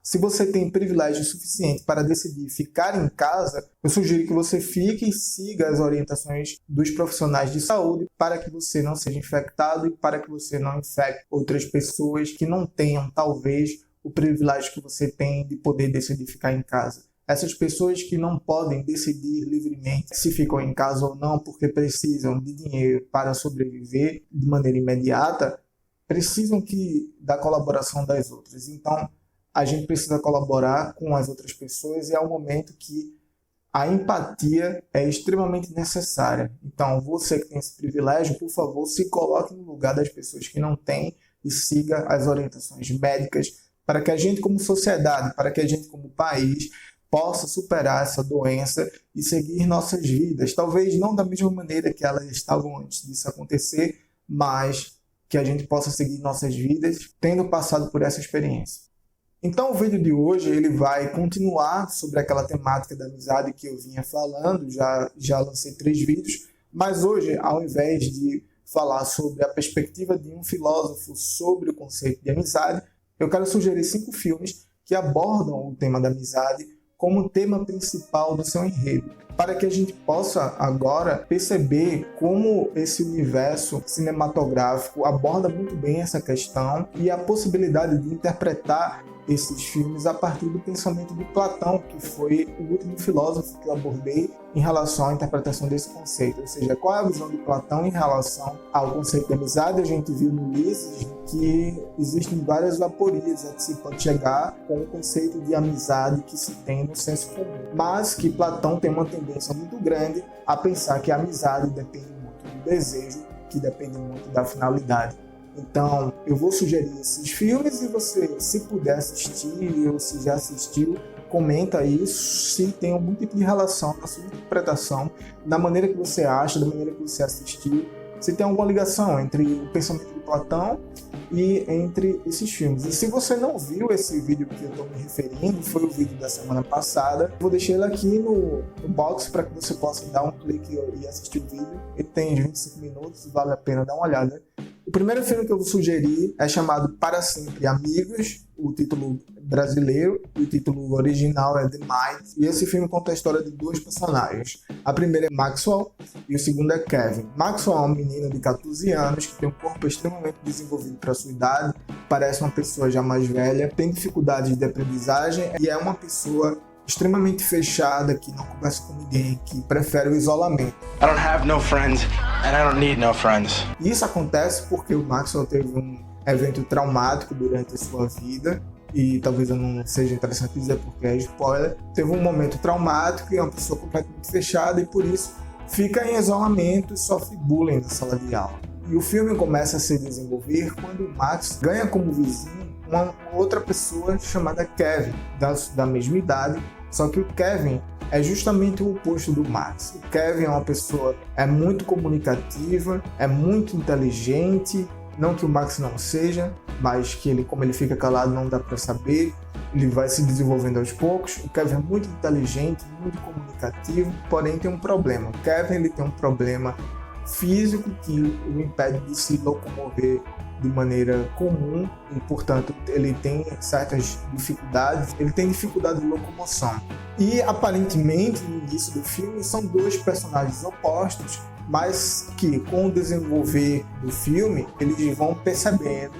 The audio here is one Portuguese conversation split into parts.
Se você tem privilégio suficiente para decidir ficar em casa, eu sugiro que você fique e siga as orientações dos profissionais de saúde para que você não seja infectado e para que você não infecte outras pessoas que não tenham, talvez, o privilégio que você tem de poder decidir ficar em casa. Essas pessoas que não podem decidir livremente se ficam em casa ou não porque precisam de dinheiro para sobreviver de maneira imediata, precisam da colaboração das outras. Então, a gente precisa colaborar com as outras pessoas e é um momento que a empatia é extremamente necessária. Então, você que tem esse privilégio, por favor, se coloque no lugar das pessoas que não têm e siga as orientações médicas para que a gente como sociedade, para que a gente como país possa superar essa doença e seguir nossas vidas. Talvez não da mesma maneira que elas estavam antes disso acontecer, mas que a gente possa seguir nossas vidas tendo passado por essa experiência. Então o vídeo de hoje ele vai continuar sobre aquela temática da amizade que eu vinha falando, já lancei 3 vídeos, mas hoje, ao invés de falar sobre a perspectiva de um filósofo sobre o conceito de amizade, eu quero sugerir 5 filmes que abordam o tema da amizade como tema principal do seu enredo, para que a gente possa agora perceber como esse universo cinematográfico aborda muito bem essa questão e a possibilidade de interpretar esses filmes a partir do pensamento de Platão, que foi o último filósofo que eu abordei em relação à interpretação desse conceito. Ou seja, qual é a visão de Platão em relação ao conceito de amizade? A gente viu no Ulisses que existem várias vaporias a que se pode chegar com o conceito de amizade que se tem no senso comum, mas que Platão tem uma tendência muito grande a pensar que a amizade depende muito do desejo, que depende muito da finalidade. Então, eu vou sugerir esses filmes e você, se puder assistir ou se já assistiu, comenta isso, se tem algum tipo de relação na sua interpretação, da maneira que você acha, da maneira que você assistiu, se tem alguma ligação entre o pensamento de Platão e entre esses filmes. E se você não viu esse vídeo que eu estou me referindo, foi o vídeo da semana passada, vou deixar ele aqui no box para que você possa dar um clique e assistir o vídeo. Ele tem 25 minutos, vale a pena dar uma olhada. O primeiro filme que eu vou sugerir é chamado Para Sempre Amigos, o título brasileiro, o título original é The Might, e esse filme conta a história de 2 personagens. A primeira é Maxwell e o segundo é Kevin. Maxwell é uma menina de 14 anos que tem um corpo extremamente desenvolvido para sua idade, parece uma pessoa já mais velha, tem dificuldades de aprendizagem e é uma pessoa extremamente fechada, que não conversa com ninguém, que prefere o isolamento. I don't have no friends and I don't need no friends. Isso acontece porque o Maxwell teve um evento traumático durante a sua vida, e talvez eu não seja interessante dizer porque é spoiler. Teve um momento traumático e é uma pessoa completamente fechada e por isso fica em isolamento e sofre bullying na sala de aula. E o filme começa a se desenvolver quando o Max ganha como vizinho uma outra pessoa chamada Kevin, da mesma idade, só que o Kevin é justamente o oposto do Max. O Kevin é uma pessoa muito comunicativa, é muito inteligente, não que o Max não seja, mas que ele, como ele fica calado, não dá para saber. Ele vai se desenvolvendo aos poucos. O Kevin é muito inteligente, muito comunicativo, porém tem um problema. O Kevin ele tem um problema físico que o impede de se locomover de maneira comum e, portanto, ele tem certas dificuldades, ele tem dificuldade de locomoção. E, aparentemente, no início do filme, são 2 personagens opostos, mas que, com o desenvolver do filme, eles vão percebendo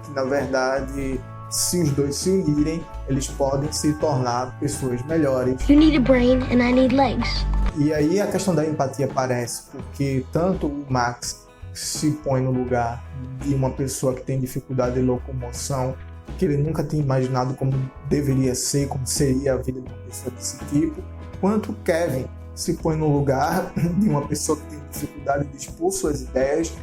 que, na verdade, se os 2 se unirem, eles podem se tornar pessoas melhores. You need a brain and I need legs. E aí a questão da empatia aparece, porque tanto o Max se põe no lugar de uma pessoa que tem dificuldade de locomoção, que ele nunca tinha imaginado como deveria ser, como seria a vida de uma pessoa desse tipo, quanto o Kevin se põe no lugar de uma pessoa que tem dificuldade de expor suas ideias,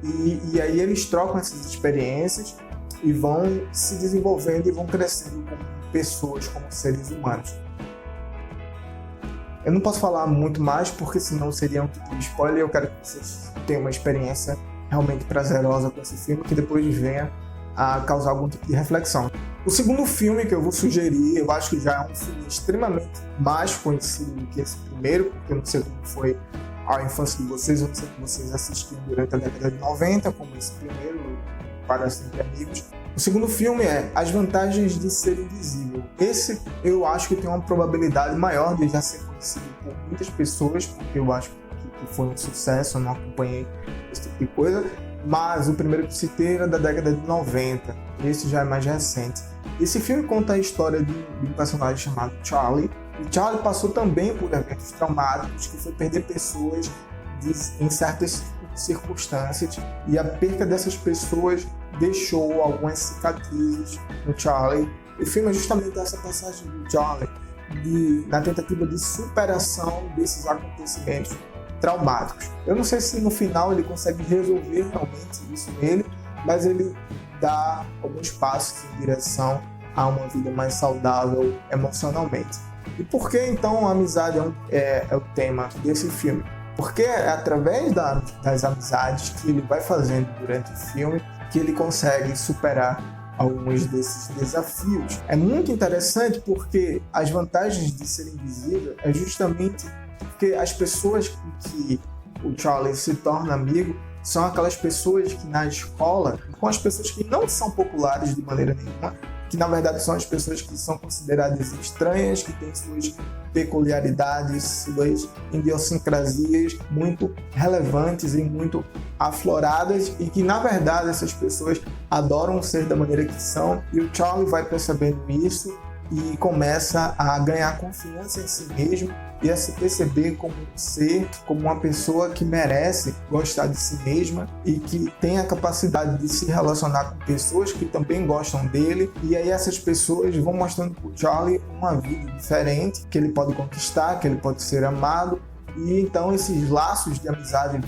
e aí eles trocam essas experiências e vão se desenvolvendo e vão crescendo como pessoas, como seres humanos. Eu não posso falar muito mais porque senão seria um tipo de spoiler. Eu quero que vocês tenham uma experiência realmente prazerosa com esse filme, que depois venha a causar algum tipo de reflexão. O segundo filme que eu vou sugerir, eu acho que já é um filme extremamente mais conhecido do que esse primeiro, porque eu não sei como foi a infância de vocês, eu não sei como vocês assistiram durante a década de 90, como esse primeiro, Para Sempre Amigos, O segundo filme é As Vantagens de Ser Invisível. Esse eu acho que tem uma probabilidade maior de já ser conhecido por muitas pessoas, porque eu acho que foi um sucesso, eu não acompanhei esse tipo de coisa, mas o primeiro que citei era da década de 90, esse já é mais recente. Esse filme conta a história de um personagem chamado Charlie, e Charlie passou também por eventos traumáticos, que foi perder pessoas em certas circunstâncias, e a perca dessas pessoas deixou algumas cicatrizes no Charlie. O filme é justamente essa passagem do Charlie na tentativa de superação desses acontecimentos traumáticos. Eu não sei se no final ele consegue resolver realmente isso nele, mas ele dá alguns passos em direção a uma vida mais saudável emocionalmente. E por que então a amizade é o tema desse filme? Porque é através das amizades que ele vai fazendo durante o filme que ele consegue superar alguns desses desafios. É muito interessante porque as vantagens de ser invisível é justamente porque as pessoas com que o Charlie se torna amigo são aquelas pessoas que na escola, com as pessoas que não são populares de maneira nenhuma, que na verdade são as pessoas que são consideradas estranhas, que têm suas peculiaridades, suas idiosincrasias muito relevantes e muito afloradas, e que na verdade essas pessoas adoram ser da maneira que são, e o Charlie vai percebendo isso e começa a ganhar confiança em si mesmo e a se perceber como um ser, como uma pessoa que merece gostar de si mesma e que tem a capacidade de se relacionar com pessoas que também gostam dele. E aí essas pessoas vão mostrando para o Charlie uma vida diferente, que ele pode conquistar, que ele pode ser amado. E então esses laços de amizade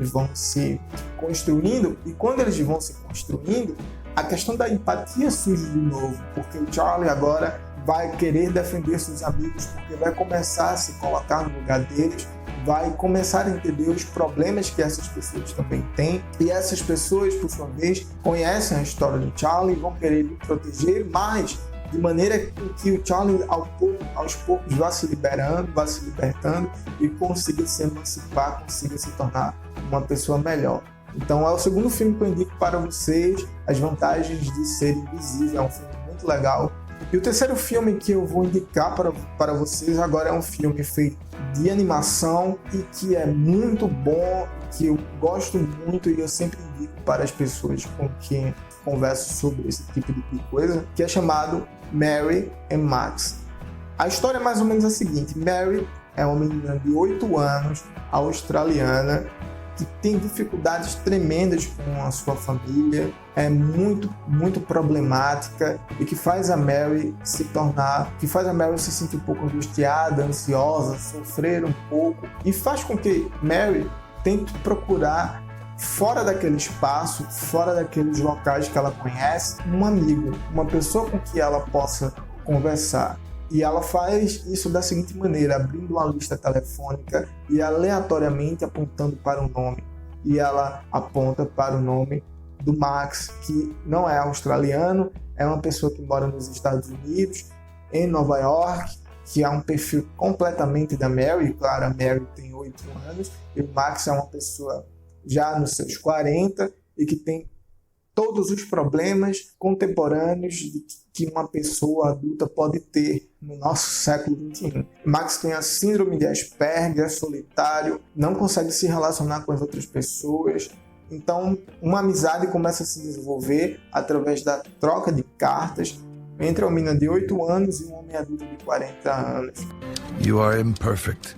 vão se construindo, e quando eles vão se construindo, a questão da empatia surge de novo, porque o Charlie agora vai querer defender seus amigos, porque vai começar a se colocar no lugar deles, vai começar a entender os problemas que essas pessoas também têm, e essas pessoas, por sua vez, conhecem a história do Charlie e vão querer lhe proteger, mas de maneira que o Charlie aos poucos vá se liberando, vá se libertando e consiga se emancipar, consiga se tornar uma pessoa melhor. Então é o segundo filme que eu indico para vocês, As Vantagens de Ser Invisível. É um filme muito legal. E o terceiro filme que eu vou indicar para vocês agora é um filme feito de animação e que é muito bom, que eu gosto muito e eu sempre indico para as pessoas com quem converso sobre esse tipo de coisa, que é chamado Mary and Max. A história é mais ou menos a seguinte: Mary é uma menina de 8 anos, australiana, que tem dificuldades tremendas com a sua família, é muito problemática, e que faz a Mary se sentir um pouco angustiada, ansiosa, sofrer um pouco, e faz com que Mary tente procurar fora daquele espaço, fora daqueles locais que ela conhece, um amigo, uma pessoa com que ela possa conversar. E ela faz isso da seguinte maneira, abrindo uma lista telefônica e aleatoriamente apontando para um nome. E ela aponta para o nome do Max, que não é australiano, é uma pessoa que mora nos Estados Unidos, em Nova York, que é um perfil completamente da Mary. Claro, a Mary tem 8 anos e o Max é uma pessoa já nos seus 40 e que tem todos os problemas contemporâneos que uma pessoa adulta pode ter no nosso século XXI. Max tem a síndrome de Asperger, é solitário, não consegue se relacionar com as outras pessoas. Então, uma amizade começa a se desenvolver através da troca de cartas entre uma menina de 8 anos e um homem adulto de 40 anos. You are imperfect,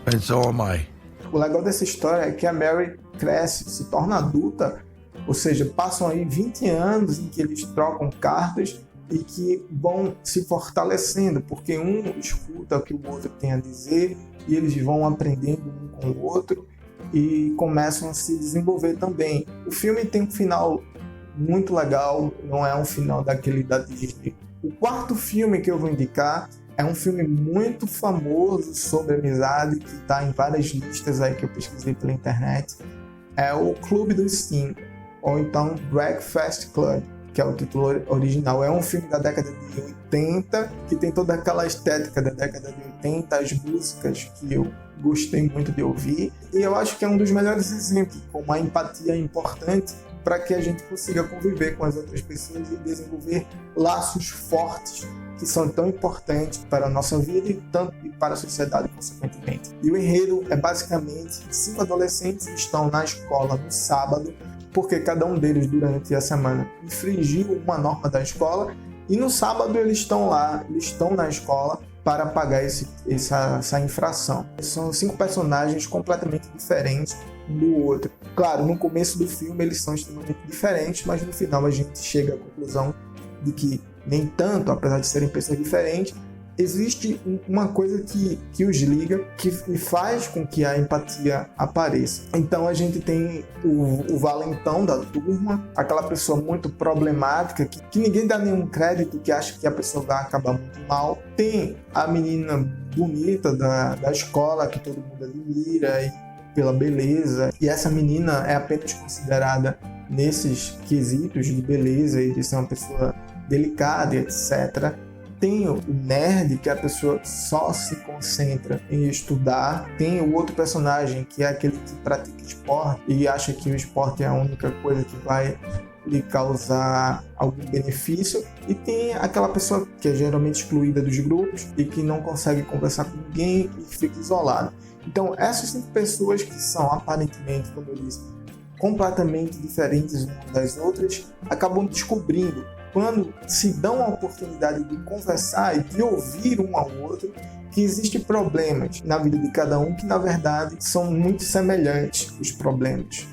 and so am I. O legal dessa história é que a Mary cresce, se torna adulta, ou seja, passam aí 20 anos em que eles trocam cartas e que vão se fortalecendo, porque um escuta o que o outro tem a dizer e eles vão aprendendo um com o outro e começam a se desenvolver também. O filme tem um final muito legal, não é um final daquele da Disney. O quarto filme que eu vou indicar é um filme muito famoso sobre amizade, que está em várias listas aí que eu pesquisei pela internet. É o Clube dos 5, ou então Breakfast Club, que é o título original. É um filme da década de 80, que tem toda aquela estética da década de 80, as músicas que eu gostei muito de ouvir. E eu acho que é um dos melhores exemplos, como a empatia é importante para que a gente consiga conviver com as outras pessoas e desenvolver laços fortes que são tão importantes para a nossa vida e para a sociedade, consequentemente. E o enredo é basicamente 5 adolescentes que estão na escola no sábado, porque cada um deles, durante a semana, infringiu uma norma da escola, e no sábado eles estão na escola para pagar essa infração. São 5 personagens completamente diferentes um do outro. Claro, no começo do filme eles são extremamente diferentes, mas no final a gente chega à conclusão de que nem tanto, apesar de serem pessoas diferentes, existe uma coisa que os liga, que faz com que a empatia apareça. Então a gente tem o valentão da turma, aquela pessoa muito problemática, que ninguém dá nenhum crédito, que acha que a pessoa vai acabar muito mal. Tem a menina bonita da escola, que todo mundo admira pela beleza, e essa menina é apenas considerada nesses quesitos de beleza e de ser uma pessoa delicada, etc. Tem o nerd, que a pessoa só se concentra em estudar. Tem o outro personagem, que é aquele que pratica esporte e acha que o esporte é a única coisa que vai lhe causar algum benefício. E tem aquela pessoa que é geralmente excluída dos grupos e que não consegue conversar com ninguém e fica isolada. Então, essas 5 pessoas que são aparentemente, como eu disse, completamente diferentes umas das outras, acabam descobrindo, quando se dão a oportunidade de conversar e de ouvir um ao outro, que existem problemas na vida de cada um que, na verdade, são muito semelhantes os problemas.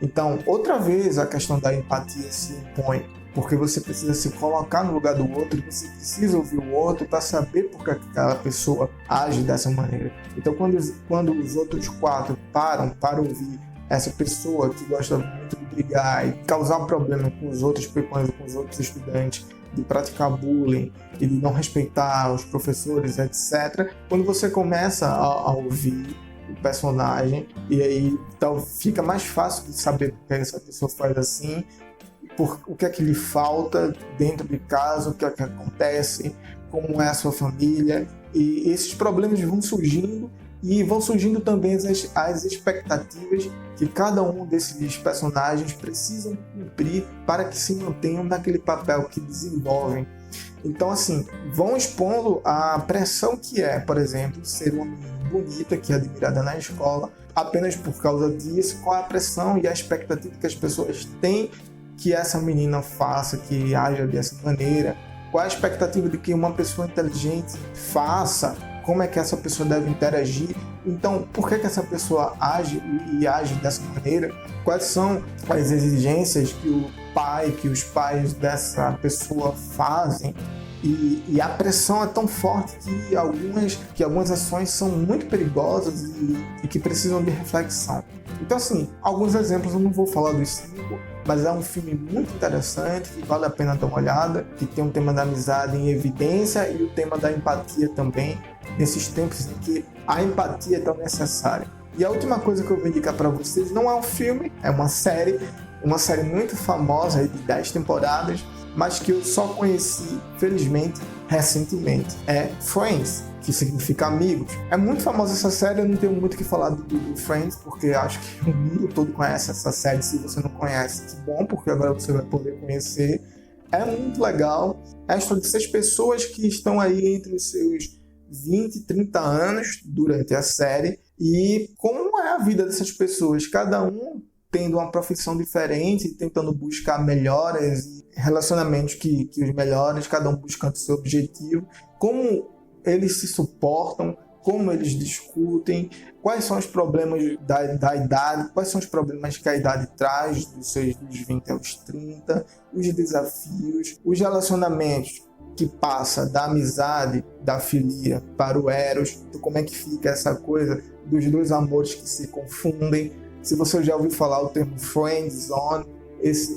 Então, outra vez, a questão da empatia se impõe, porque você precisa se colocar no lugar do outro, você precisa ouvir o outro para saber por que aquela pessoa age dessa maneira. Então, quando os outros 4 param para ouvir essa pessoa que gosta muito de brigar e causar problema com os outros estudantes, de praticar bullying e de não respeitar os professores, etc. Quando você começa a ouvir o personagem, e aí então fica mais fácil de saber por que essa pessoa faz assim, o que é que lhe falta dentro de casa, o que é que acontece, como é a sua família, e esses problemas vão surgindo. E vão surgindo também as expectativas que cada um desses personagens precisam cumprir para que se mantenham naquele papel que desenvolvem. Então, assim, vão expondo a pressão que é, por exemplo, ser uma menina bonita, que é admirada na escola, apenas por causa disso, qual a pressão e a expectativa que as pessoas têm que essa menina faça, que haja dessa maneira, qual a expectativa de que uma pessoa inteligente faça, como é que essa pessoa deve interagir. Então, por que essa pessoa age dessa maneira? Quais são as exigências que os pais dessa pessoa fazem? E a pressão é tão forte que algumas ações são muito perigosas e que precisam de reflexão. Então, assim, alguns exemplos, eu não vou falar dos 5, mas é um filme muito interessante, que vale a pena dar uma olhada, que tem o tema da amizade em evidência e o tema da empatia também, nesses tempos em que a empatia é tão necessária. E a última coisa que eu vou indicar para vocês não é um filme, é uma série muito famosa, de 10 temporadas, mas que eu só conheci, felizmente, recentemente. É Friends, que significa amigos. É muito famosa essa série, eu não tenho muito o que falar do Friends, porque acho que o mundo todo conhece essa série. Se você não conhece, que bom, porque agora você vai poder conhecer. É muito legal. É a história de 6 pessoas que estão aí entre os seus 20 e 30 anos durante a série. E como é a vida dessas pessoas? Cada um tendo uma profissão diferente, tentando buscar melhoras e relacionamentos que os melhores, cada um buscando seu objetivo. Como eles se suportam, como eles discutem, quais são os problemas da idade, quais são os problemas que a idade traz, dos 20 aos 30, os desafios, os relacionamentos que passa da amizade, da filia para o eros, então como é que fica essa coisa dos 2 amores que se confundem. Se você já ouviu falar o termo friendzone,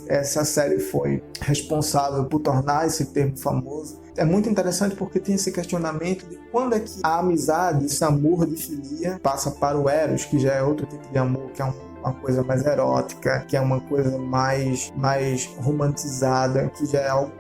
essa série foi responsável por tornar esse termo famoso. É muito interessante porque tem esse questionamento de quando é que a amizade, esse amor de filia, passa para o eros, que já é outro tipo de amor, que é uma coisa mais erótica, que é uma coisa mais romantizada, que já é algo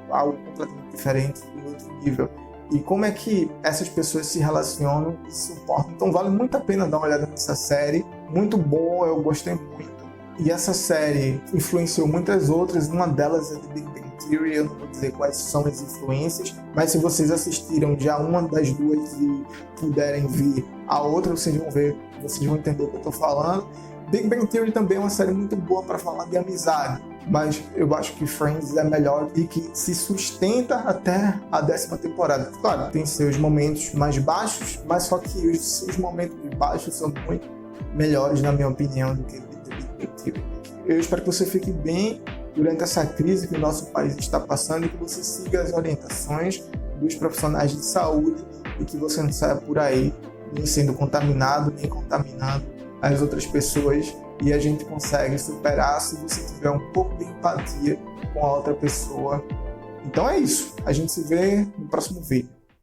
completamente diferente, em outro nível. E como é que essas pessoas se relacionam e se suportam. Então vale muito a pena dar uma olhada nessa série. Muito bom, eu gostei muito. E essa série influenciou muitas outras, uma delas é The Big Bang Theory. Eu não vou dizer quais são as influências, mas se vocês assistiram já uma das duas e puderem ver a outra, vocês vão entender o que eu estou falando. Big Bang Theory também é uma série muito boa para falar de amizade, mas eu acho que Friends é melhor e que se sustenta até a 10ª temporada. Claro, tem seus momentos mais baixos, mas só que os seus momentos baixos são muito melhores, na minha opinião, do que The Big Bang Theory. Eu espero que você fique bem durante essa crise que o nosso país está passando e que você siga as orientações dos profissionais de saúde e que você não saia por aí nem sendo contaminado, nem contaminando as outras pessoas, e a gente consegue superar se você tiver um pouco de empatia com a outra pessoa. Então é isso. A gente se vê no próximo vídeo.